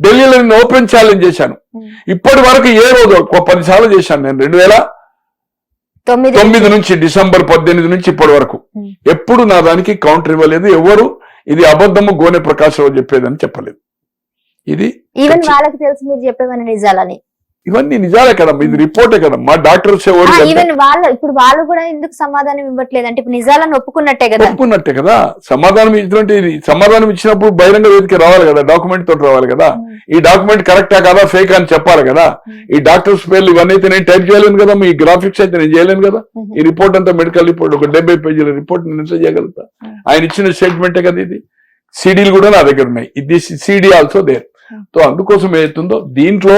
ఢిల్లీలో నేను open challenge చేశాను. ఇప్పటి వరకు ఏ రోజు 10 సార్లు చేశాను నేను 2009 నుంచి డిసెంబర్ 18 నుంచి ఇప్పటి వరకు ఎప్పుడు నా దానికి కౌంటర్ ఇవ్వలేదు. ఎవరు ఇది అబద్ధము గోనె ప్రకాశ్రావు చెప్పేదని చెప్పలేదు. ఇది ఈవెన్ వాళ్ళకి తెలుసు మీరు చెప్పేవన్నీ నిజాలని. ఇవన్నీ నిజాలే కదా, ఇది రిపోర్టే కదా. మా డాక్టర్స్ ఎవరు ఈవెన్ వాళ్ళు ఇప్పుడు వాళ్ళు కూడా ఎందుకు సమాధానం ఇవ్వట్లేదు అంటే ఇప్పుడు నిజాలను ఒప్పుకున్నట్టే కదా. సమాధానం ఇచ్చినప్పుడు బహిరంగ వేదిక రావాలి కదా, డాక్యుమెంట్ తోటి రావాలి కదా. ఈ డాక్యుమెంట్ కరెక్టా కదా ఫేక్ అని చెప్పాలి కదా. ఈ డాక్టర్స్ పేర్లు ఇవన్నీ అయితే నేను టైప్ చేయలేను కదా, మీ గ్రాఫిక్స్ అయితే నేను చేయలేను కదా. ఈ రిపోర్ట్ అంతా మెడికల్ రిపోర్ట్ ఒక 70 పేజీల రిపోర్ట్ నేను ఎంత చేయగలుగుతా. ఆయన ఇచ్చిన స్టేట్మెంటే కదా ఇది. సీడీలు కూడా నా దగ్గర ఉన్నాయి. ఇది సీడీ ఆల్సో దేర్. సో అందుకోసం ఏదైతుందో దీంట్లో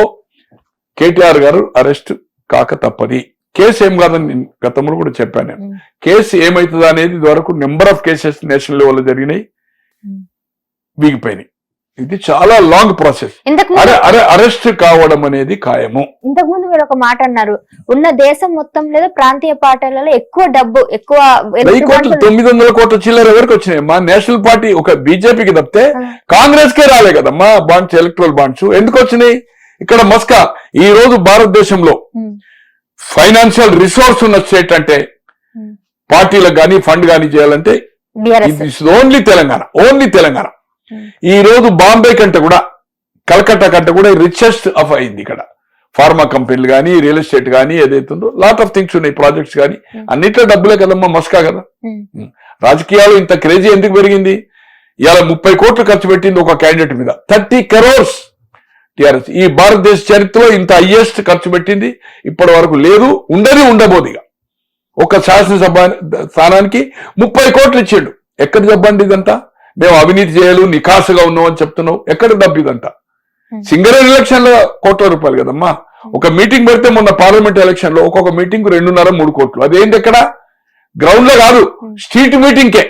కేటీఆర్ గారు అరెస్ట్ కాక తప్పది. కేసు ఏం కాదని నేను గతంలో కూడా చెప్పాను. నేను కేసు ఏమవుతుందా అనేది ఇదివరకు నెంబర్ ఆఫ్ కేసెస్ నేషనల్ లెవెల్లో జరిగినాయి, వీగిపోయినాయి. ఇది చాలా లాంగ్ ప్రాసెస్. అరెస్ట్ కావడం అనేది ఖాయము. ఇంతకు ముందు మీరు ఒక మాట అన్నారు, ఉన్న దేశం మొత్తం లేదా ప్రాంతీయ పార్టీలలో ఎక్కువ డబ్బు 900 కోట్ల చిల్లర ఎవరికి వచ్చినాయి? మా నేషనల్ పార్టీ ఒక బీజేపీకి తప్పితే కాంగ్రెస్ కే రాలే కదమ్మా బాండ్స్, ఎలక్ట్రల్ బాండ్స్. ఎందుకు వచ్చినాయి? ఇక్కడ మస్కా ఈ రోజు భారతదేశంలో ఫైనాన్షియల్ రిసోర్స్ ఉన్న స్టేట్ అంటే పార్టీలకు కానీ ఫండ్ కానీ చేయాలంటే ఓన్లీ తెలంగాణ. ఈ రోజు బాంబే కంటే కూడా కలకత్తా కంటే కూడా రిచెస్ట్ ఆఫ్ అయింది. ఇక్కడ ఫార్మా కంపెనీలు కానీ రియల్ ఎస్టేట్ కానీ ఏదైతుందో లాట్ ఆఫ్ థింగ్స్ ఉన్నాయి, ప్రాజెక్ట్స్ కానీ అన్నిట్లో డబ్బులే కదమ్మా మస్కా కదా. రాజకీయాలు ఇంత క్రేజీ ఎందుకు పెరిగింది? ఇవాళ 30 కోట్లు ఖర్చు పెట్టింది ఒక క్యాండిడేట్ మీద, 30 crores టిఆర్ఎస్. ఈ భారతదేశ చరిత్రలో ఇంత హైయెస్ట్ ఖర్చు పెట్టింది ఇప్పటి వరకు లేదు, ఉండబోదిగా. ఒక శాసనసభ స్థానానికి 30 కోట్లు ఇచ్చాడు. ఎక్కడ చెప్పండి ఇదంతా? మేము అవినీతి చేయాలి నికాసుగా ఉన్నాం అని చెప్తున్నావు. ఎక్కడ డబ్బు ఇదంతా? సింగరేణి ఎలక్షన్ లో కోట్ల రూపాయలు కదమ్మా. ఒక మీటింగ్ పెడితే మొన్న పార్లమెంట్ ఎలక్షన్ లో ఒక్కొక్క మీటింగ్ 2.5-3 కోట్లు. అదేంటి? ఎక్కడ? గ్రౌండ్ లో కాదు, స్ట్రీట్ మీటింగ్కే.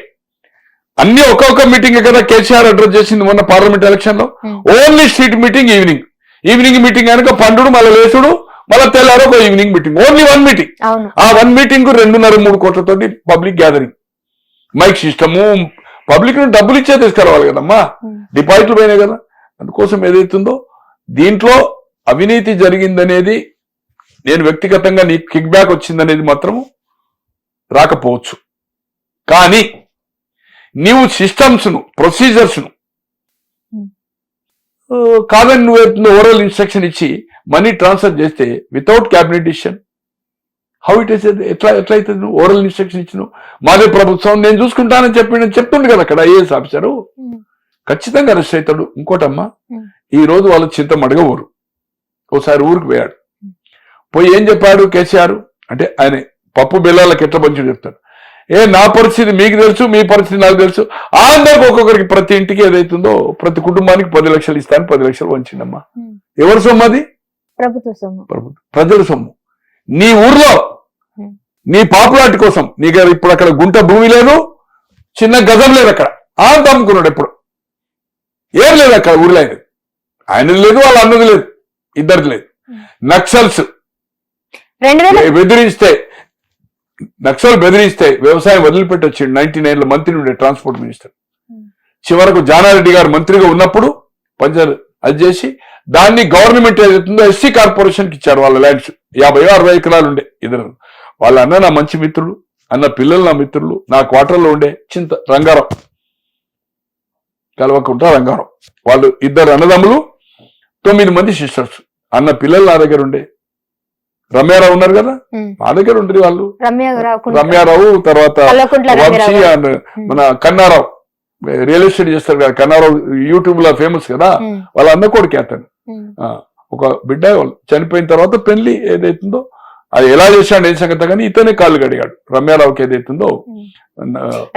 అన్ని ఒక్కొక్క మీటింగ్ కదా కేసీఆర్ అడ్రస్ చేసింది మొన్న పార్లమెంట్ ఎలక్షన్ లో. Only street meeting, evening meeting కనుక పండుడు మళ్ళీ లేసుడు, మళ్ళీ తెల్లారు ఒక ఈవినింగ్ మీటింగ్. Only 1 meeting. ఆ 1 మీటింగ్ 2.5-3 కోట్లతోటి public gathering, mic system, public ను డబ్బులు ఇచ్చే తీసుకురావాలి కదమ్మా. డిపాజిట్లు పోయినాయి కదా. అందుకోసం ఏదైతుందో దీంట్లో అవినీతి జరిగిందనేది నేను వ్యక్తిగతంగా నీకు కిక్ బ్యాక్ వచ్చిందనేది మాత్రము రాకపోవచ్చు. కానీ నీవు సిస్టమ్స్ ను, ప్రొసీజర్స్ ను కాదని నువ్వు ఓరల్ ఇన్స్ట్రక్షన్ ఇచ్చి మనీ ట్రాన్స్ఫర్ చేస్తే without cabinet decision how it is? ఎట్లా అవుతుంది? నువ్వు ఓరల్ ఇన్స్ట్రక్షన్ ఇచ్చిన మాదే ప్రభుత్వం నేను చూసుకుంటానని చెప్తుండే కదా అక్కడ ఐఏఎస్ ఆఫీసరు. ఖచ్చితంగా అరెస్ట్ అవుతాడు. ఇంకోటమ్మా, ఈ రోజు వాళ్ళు చింతమడగవరు. ఒకసారి ఊరికి పోయాడు, పోయి ఏం చెప్పాడు కేసీఆర్ అంటే, ఆయన పప్పు బెల్లాలకు ఎట్లా పంచుడు చెప్తాడు. నా పరిస్థితి మీకు తెలుసు, మీ పరిస్థితి నాకు తెలుసు. అందరికి ఒక్కొక్కరికి ప్రతి ఇంటికి ఏదైతుందో ప్రతి కుటుంబానికి 10 లక్షలు ఇస్తాను, 10 లక్షలు వంచిందమ్మా. ఎవరి సొమ్ము అది? ప్రభుత్వ సొమ్ము, ప్రజల సొమ్ము. నీ ఊర్లో నీ పాపులాటి కోసం నీకు ఇప్పుడు అక్కడ గుంట భూమి లేదు, చిన్న గజం లేదు అక్కడ. అంత అమ్ముకున్నాడు. ఎప్పుడు ఏం లేదు అక్కడ ఊర్లో. ఆయనది లేదు, వాళ్ళ అన్నది లేదు, ఇద్దరిది లేదు. నక్సల్స్ బెదిరిస్తే వ్యవసాయం వదిలిపెట్టి వచ్చిండు. 99లో మంత్రి ఉండే ట్రాన్స్పోర్ట్ మినిస్టర్. చివరకు జానారెడ్డి గారు మంత్రిగా ఉన్నప్పుడు పంచాయత్ అది చేసి దాన్ని గవర్నమెంట్ ఏదైతుందో ఎస్సీ కార్పొరేషన్కి ఇచ్చారు. వాళ్ళ ల్యాండ్స్ 50-60 ఎకరాలు ఉండే. ఇద్దరు వాళ్ళ అన్న నా మంచి మిత్రుడు, అన్న పిల్లలు నా మిత్రులు. నా క్వార్టర్లో ఉండే రంగారావు, కలవకుంట రంగారావు. వాళ్ళు ఇద్దరు అన్నదమ్ములు, 9 మంది సిస్టర్స్. అన్న పిల్లలు నా దగ్గర ఉండే. రమ్యారావు ఉన్నారు కదా, మా దగ్గర ఉంటుంది వాళ్ళు. రమ్యారావు, తర్వాత వంశీ అండ్ మన కన్నారావు రియల్ ఎస్టేట్ చేస్తారు కదా. కన్నారావు యూట్యూబ్ లో ఫేమస్ కదా. వాళ్ళ అన్న కొడుకు అతను. ఒక బిడ్డ వాళ్ళు చనిపోయిన తర్వాత పెళ్లి ఏదైతుందో అది ఎలా చేశాడు ఏం సంగతి, కానీ ఇతనే కాళ్ళు కడిగాడు రమ్యారావుకి ఏదైతుందో.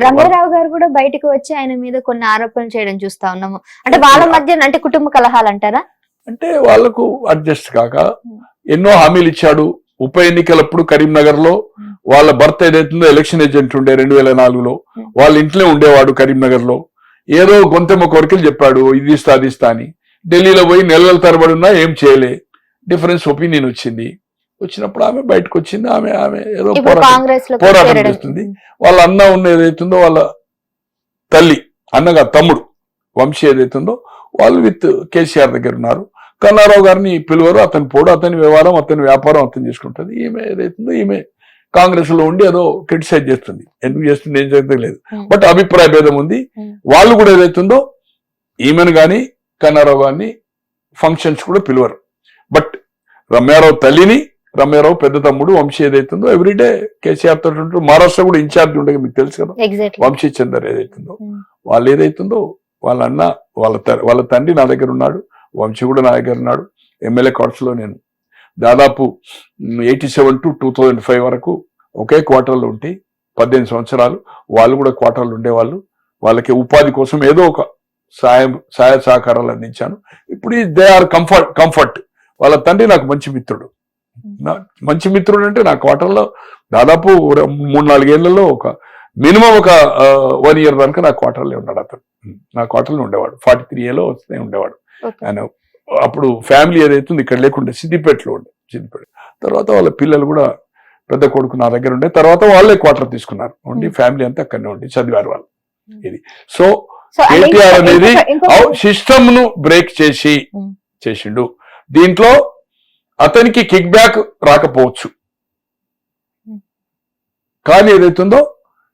రమ్యారావు గారు కూడా బయటకు వచ్చి ఆయన మీద కొన్ని ఆరోపణలు చేయడం చూస్తా ఉన్నాము. అంటే వాళ్ళ మధ్య అంటే కుటుంబ కలహాలు అంటారా? అంటే వాళ్ళకు అడ్జస్ట్ కాక ఎన్నో హామీలు ఇచ్చాడు. ఉప ఎన్నికలప్పుడు కరీంనగర్ లో వాళ్ళ భర్త ఏదైతుందో ఎలక్షన్ ఏజెంట్ ఉండే 2004లో. వాళ్ళ ఇంట్లోనే ఉండేవాడు కరీంనగర్ లో. ఏదో గొంతెమ్మ కోరికలు చెప్పాడు, ఇది ఇస్తా అది ఇస్తా అని. ఢిల్లీలో పోయి నెలల తరబడి ఉన్నా ఏం చేయలే. డిఫరెన్స్ ఒపీనియన్ వచ్చినప్పుడు ఆమె బయటకు వచ్చింది. ఆమె ఏదో పోరాటం చేస్తుంది. వాళ్ళ అన్న ఉన్న ఏదైతుందో వాళ్ళ తల్లి, అన్నగా తమ్ముడు వంశీ ఏదైతుందో వాళ్ళు విత్ కేసీఆర్ దగ్గర ఉన్నారు. కన్నారావు గారిని పిలువరు, అతని పోడు, అతని వ్యవహారం, అతని వ్యాపారం అతను చేసుకుంటుంది. ఈమె ఏదైతుందో ఈమె కాంగ్రెస్ లో ఉండి ఏదో క్రిటిసైజ్ చేస్తుంది, ఎందుకు చేస్తుంది ఏం జరగలేదు. బట్ అభిప్రాయ భేదం ఉంది. వాళ్ళు కూడా ఏదైతుందో ఈమెను గాని కన్నారావు గారిని ఫంక్షన్స్ కూడా పిలువరు. బట్ రమ్యారావు తల్లిని, రమ్యారావు పెద్ద తమ్ముడు వంశీ ఏదైతుందో ఎవ్రీడే కేసీఆర్ తోటి ఉంటారు. మహారాష్ట్ర కూడా ఇన్ఛార్జ్ ఉండగా మీకు తెలుసు కదా, వంశీ చందర్ ఏదైతుందో వాళ్ళు ఏదైతుందో వాళ్ళ అన్న వాళ్ళ తండ్రి నా దగ్గర ఉన్నాడు, వంశీ కూడా నా దగ్గర ఉన్నాడు. ఎమ్మెల్యే కార్డ్స్ లో నేను దాదాపు 87 to 2005 వరకు ఒకే క్వార్టర్లో ఉంటే 18 సంవత్సరాలు వాళ్ళు కూడా క్వార్టర్లు ఉండేవాళ్ళు. వాళ్ళకి ఉపాధి కోసం ఏదో ఒక సహాయ సహకారాలు అందించాను. ఇప్పుడు దే ఆర్ కంఫర్ట్. వాళ్ళ తండ్రి నాకు మంచి మిత్రుడు. మంచి మిత్రుడు అంటే నా క్వార్టర్లో దాదాపు 3-4 ఏళ్లలో ఒక మినిమం ఒక 1 year దాకా నా క్వార్టర్లో ఉన్నాడు. అతను నా క్వార్టర్లో ఉండేవాడు. 43A వస్తే ఉండేవాడు. ఆయన అప్పుడు ఫ్యామిలీ ఏదైతుంది ఇక్కడ లేకుండే సిద్దిపేటలో ఉండే. సిద్దిపేట తర్వాత వాళ్ళ పిల్లలు కూడా పెద్ద కొడుకు నా దగ్గర ఉండే. తర్వాత వాళ్ళే క్వార్టర్ తీసుకున్నారు. ఉండి ఫ్యామిలీ అంతా అక్కడనే ఉండి చదివారు వాళ్ళు. ఇది సో కేటీఆర్ అనేది సిస్టమ్ ను బ్రేక్ చేసిండు. దీంట్లో అతనికి కిక్ బ్యాక్ రాకపోవచ్చు, కానీ ఏదైతుందో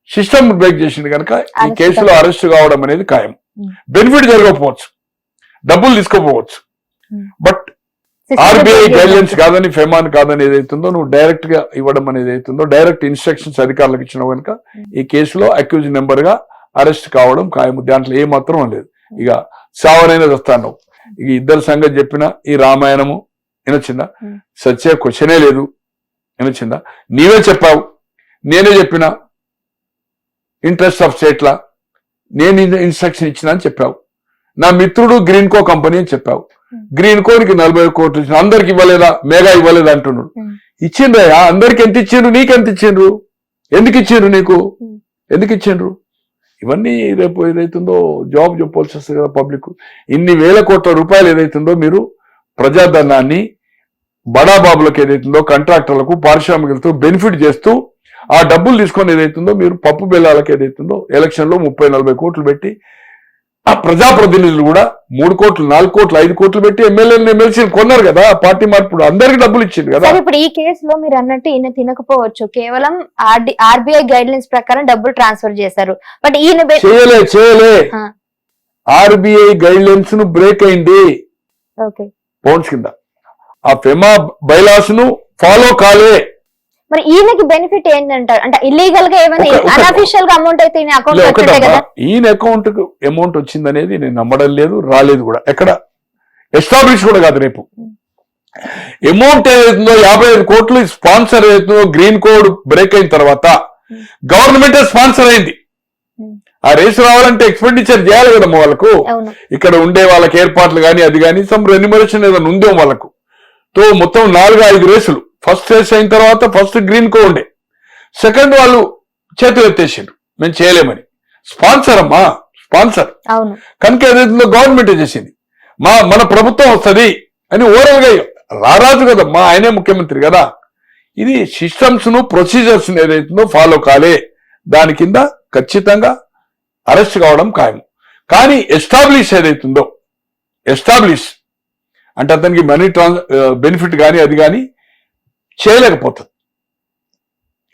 సిస్టమ్ బ్రేక్ చేసిండు కనుక ఈ కేసులో అరెస్ట్ కావడం అనేది ఖాయం. బెనిఫిట్ జరగకపోవచ్చు, డబ్బులు తీసుకోపోవచ్చు. బట్ ఆర్బీఐ గైడ్లైన్స్ కాదని, ఫెమాన్ కాదని ఏదైతుందో నువ్వు డైరెక్ట్ గా ఇవ్వడం అనేది అవుతుందో, డైరెక్ట్ ఇన్స్ట్రక్షన్స్ అధికారులకు ఇచ్చినావు కనుక ఈ కేసులో అక్యూజ్ నెంబర్ గా అరెస్ట్ కావడం ఖాయము. దాంట్లో ఏ మాత్రం లేదు. ఇక సావనైనా వస్తాను. ఇక ఇద్దరు సంగతి చెప్పినా ఈ రామాయణము వినొచ్చిందా? సత్య క్వశ్చనే లేదు. వినొచ్చిందా? నీవే చెప్పావు, నేనే చెప్పినా ఇంట్రెస్ట్ ఆఫ్ స్టేట్ లా నేను ఇన్స్ట్రక్షన్ ఇచ్చినా అని చెప్పావు. నా మిత్రుడు గ్రీన్ కో కంపెనీ అని చెప్పావు. గ్రీన్ కోనికి 40 కోట్లు ఇచ్చిన, అందరికి ఇవ్వలేదా? మెగా ఇవ్వలేదా అంటున్నాడు. ఇచ్చిండ్రయా, అందరికి ఎంత ఇచ్చిండ్రు, నీకెంత ఇచ్చిండ్రు, ఎందుకు ఇచ్చిండ్రు, నీకు ఎందుకు ఇచ్చిండ్రు? ఇవన్నీ రేపు ఏదైతుందో జాబ్ చెప్పాల్సి వస్తుంది కదా పబ్లిక్. ఇన్ని వేల కోట్ల రూపాయలు ఏదైతుందో మీరు ప్రజాధనాన్ని బడాబాబులకు ఏదైతుందో కాంట్రాక్టర్లకు, పారిశ్రామికులతో బెనిఫిట్ చేస్తూ ఆ డబ్బులు తీసుకొని ఏదైతుందో మీరు పప్పు బెల్లాలకు ఏదైతుందో ఎలక్షన్ లో 30-40 కోట్లు పెట్టి, ఆ ప్రజాప్రతినిధులు కూడా 3 కోట్లు 4 కోట్లు 5 కోట్లు పెట్టి ఎమ్మెల్యేలను ఎమ్మెల్సీలు కొన్నారు కదా. పార్టీ మార్పుడు అందరికి డబ్బులు ఇచ్చింది కదా. ఇప్పుడు ఈ కేసులో మీరు అన్నట్టు ఈయన తినకపోవచ్చు, కేవలం ఆర్బీఐ గైడ్ లైన్స్ ప్రకారం డబ్బులు ట్రాన్స్ఫర్ చేశారు. బట్ ఈయన చేయలే ఆర్బీఐ గైడ్ లైన్స్ ను బ్రేక్ అయింది పౌండ్స్ కింద. ఆ ఫెమా బైలాస్ ను ఫాలో కాలే. మరి ఈయనకి బెనిఫిట్ ఏంటంటారు? అంటే ఇల్లీగల్ గా ఏమైనా అన్అఫీషియల్ గా అమౌంట్ అయితే ఈయన అకౌంట్ ఈయన అకౌంట్ కు అమౌంట్ వచ్చిందనేది నేను నమ్మడం లేదు, రాలేదు కూడా, ఎక్కడ ఎస్టాబ్లిష్ కూడా కాదు. రేపు అమౌంట్ ఏదైతుందో 55 కోట్లు స్పాన్సర్ ఏదైతుందో గ్రీన్ కోడ్ బ్రేక్ అయిన తర్వాత గవర్నమెంటే స్పాన్సర్ అయింది. ఆ రేసు రావాలంటే ఎక్స్పెండిచర్ చేయాలి కదమ్మా వాళ్ళకు. ఇక్కడ ఉండే వాళ్ళకి ఏర్పాట్లు కానీ అది కానీ సమ్ రెన్యుమరేషన్ ఏదైనా ఉందో వాళ్ళకు. తో మొత్తం 4-5 రేసులు. ఫస్ట్ రేస్ అయిన తర్వాత ఫస్ట్ గ్రీన్ కో ఉండే, సెకండ్ వాళ్ళు చేతులు ఎత్తేసిండ్రు మేము చేయలేమని. స్పాన్సర్ అమ్మా, స్పాన్సర్ కనుక ఏదైతుందో గవర్నమెంట్ చేసింది. మన ప్రభుత్వం వస్తుంది అని ఓవరాల్ గా రారాజు కదమ్మా, ఆయనే ముఖ్యమంత్రి కదా. ఇది సిస్టమ్స్ ను ప్రొసీజర్స్ ఏదైతుందో ఫాలో కాలే, దాని కింద ఖచ్చితంగా అరెస్ట్ కావడం ఖాయం. కానీ ఎస్టాబ్లిష్ ఏదైతుందో, ఎస్టాబ్లిష్ అంటే అతనికి మనీ బెనిఫిట్ కానీ అది కానీ చేయలేకపోతుంది.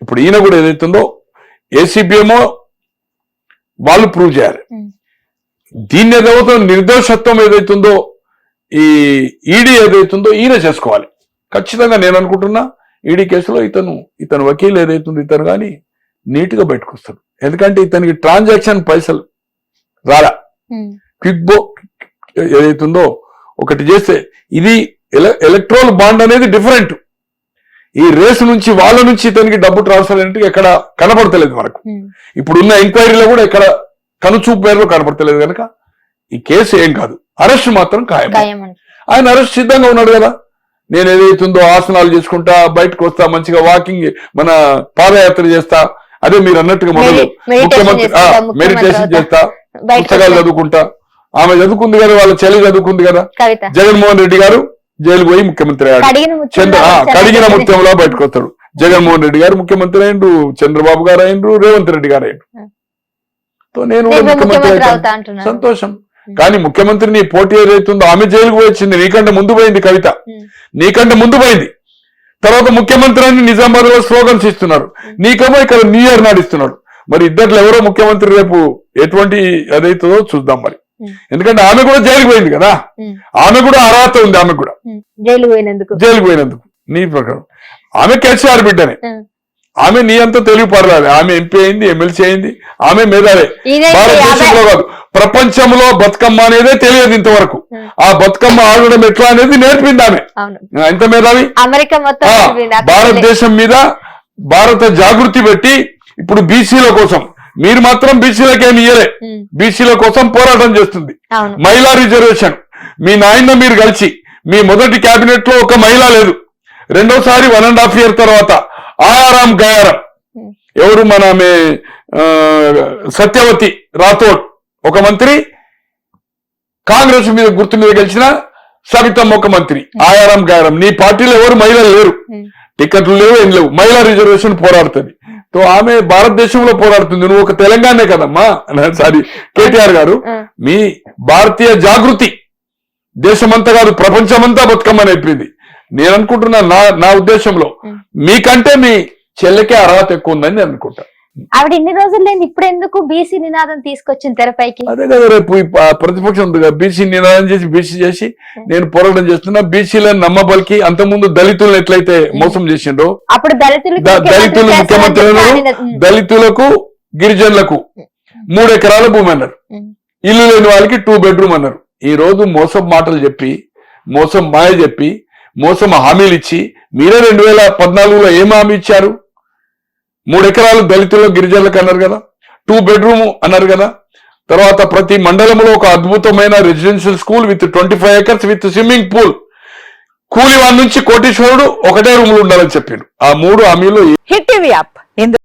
ఇప్పుడు ఈయన కూడా ఏదైతుందో ఏసీబీ ఏమో వాళ్ళు ప్రూవ్ చేయాలి. దీన్ని ఏదైతే నిర్దోషత్వం ఏదైతుందో ఈ ఈడీ ఏదైతుందో ఈయన చేసుకోవాలి ఖచ్చితంగా. నేను అనుకుంటున్నా ఈడీ కేసులో ఇతను వకీలు ఏదైతుందో ఇతను కానీ నీట్ గా బయటకు. ఎందుకంటే ఇతనికి ట్రాన్సాక్షన్ పైసలు రాలా. క్విక్ బో ఏదైతుందో ఒకటి చేస్తే ఇది ఎలక్ట్రోల్ బాండ్ అనేది డిఫరెంట్. ఈ రేసు నుంచి వాళ్ళ నుంచి ఇతనికి డబ్బు ట్రాన్స్ఫర్ అయినట్టు ఎక్కడ కనపడతలేదు మనకు. ఇప్పుడున్న ఎంక్వైరీలో కూడా ఎక్కడ కనుచూపు పేరులో కనపడతలేదు కనుక ఈ కేసు ఏం కాదు, అరెస్ట్ మాత్రం ఖాయం. ఆయన అరెస్ట్ సిద్ధంగా ఉన్నాడు కదా. నేను ఏదైతుందో ఆసనాలు చేసుకుంటా, బయటకు వస్తా, మంచిగా వాకింగ్ మన పాదయాత్ర చేస్తా, అదే మీరు అన్నట్టుగా మొదలు ముఖ్యమంత్రి మెడిటేషన్ చేస్తా, పుస్తకాలు చదువుకుంటా. ఆమె చదువుకుంది కదా, వాళ్ళ చెల్లి చదువుకుంది కదా. జగన్మోహన్ రెడ్డి గారు జైలుకు పోయి ముఖ్యమంత్రి అయ్యాడు. కడిగిన ముత్యంలో బయటకు వస్తాడు. జగన్మోహన్ రెడ్డి గారు ముఖ్యమంత్రి అయిండు, చంద్రబాబు గారు అయిండ్రు, రేవంత్ రెడ్డి గారు అయిండ్రు. నేను ముఖ్యమంత్రి సంతోషం. కానీ ముఖ్యమంత్రి నీ పోటీ ఏదైతుందో ఆమె జైలుకు వచ్చింది, నీకంటే ముందు పోయింది కవిత, నీకంటే ముందు పోయింది. తర్వాత ముఖ్యమంత్రి అని నిజామాబాద్ లో స్లోగన్స్ ఇస్తున్నారు, నీకేమో ఇక్కడ న్యూ ఇయర్ నాడిస్తున్నాడు. మరి ఇద్దరు ఎవరో ముఖ్యమంత్రి రేపు ఎటువంటి అదైతుందో చూద్దాం మరి. ఎందుకంటే ఆమె కూడా జైలుకు పోయింది కదా, ఆమె కూడా అర్హత ఉంది, ఆమె కూడా జైలుకు పోయినందుకు. నీ ప్రకారం ఆమె కేసీఆర్ బిడ్డనే, ఆమె నీ అంతా తెలివి పర్లేదు, ఆమె ఎంపీ అయింది, ఎమ్మెల్సీ అయింది, ఆమె మేధావే. భారతదేశంలో కాదు ప్రపంచంలో బతుకమ్మ అనేదే తెలియదు ఇంతవరకు. ఆ బతుకమ్మ ఆడడం ఎట్లా అనేది నేర్పింది ఆమె. ఎంత మేధావి. భారతదేశం మీద భారత జాగృతి పెట్టి ఇప్పుడు బీసీల కోసం, మీరు మాత్రం బీసీలకు ఏమి ఇయ్యలే, బీసీల కోసం పోరాటం చేస్తుంది. మహిళా రిజర్వేషన్ మీ నాయన మీరు కలిసి, మీ మొదటి కేబినెట్ లో ఒక మహిళ లేదు, రెండోసారి 1.5 years తర్వాత ఆయారాం గయారం ఎవరు మన సత్యవతి రాథోడ్ ఒక మంత్రి, కాంగ్రెస్ మీద గుర్తు మీద గెలిచిన సవితమ్మ ఒక మంత్రి, ఆయారాం గయారం. నీ పార్టీలో ఎవరు మహిళలు లేరు, టికెట్లు లేవు, ఏం లేవు. మహిళా రిజర్వేషన్ పోరాడుతుంది. తో ఆమె భారతదేశంలో పోరాడుతుంది. నువ్వు ఒక తెలంగాణే కదమ్మా, సారీ కేటీఆర్ గారు. మీ భారతీయ జాగృతి దేశమంతా కాదు ప్రపంచమంతా బతుకమ్మని అయిపోయింది. నేను అనుకుంటున్నా, నా ఉద్దేశంలో మీకంటే మీ చెల్లెకే అర్హత ఎక్కువ ఉందని నేను అనుకుంటా. ఆవిడ ఇన్ని రోజులు లేని ఇప్పుడు ఎందుకు బీసీ నినాదం తీసుకొచ్చిన తెరపైకి? అదే కదా, రేపు ప్రతిపక్షం ఉంది కదా, బీసీ నినాదం చేసి బీసీ చేసి నేను పోరాటం చేస్తున్నా. బీసీలను నమ్మబలికి అంతకుముందు దళితులను ఎట్లయితే మోసం చేసిండ్రో, అప్పుడు దళితులు ముఖ్యమంత్రులను దళితులకు గిరిజనులకు 3 ఎకరాల భూమి అన్నారు, ఇల్లు లేని వాళ్ళకి 2 bedroom అన్నారు. ఈ రోజు మోసం మాటలు చెప్పి, మోసం మాయ చెప్పి, మోసం హామీలు ఇచ్చి, మీరే 2014లో ఏం హామీ ఇచ్చారు? 3 ఎకరాలు దళితులు గిరిజనులకు అన్నారు కదా, 2 bedroom అన్నారు కదా. తర్వాత ప్రతి మండలంలో ఒక అద్భుతమైన residential school with 25 acres with swimming pool. కూలివాన్ నుంచి కోటీశ్వరుడు ఒకటే రూమ్ లో ఉండాలని చెప్పిండు. ఆ 3 హామీలు. Hit TV app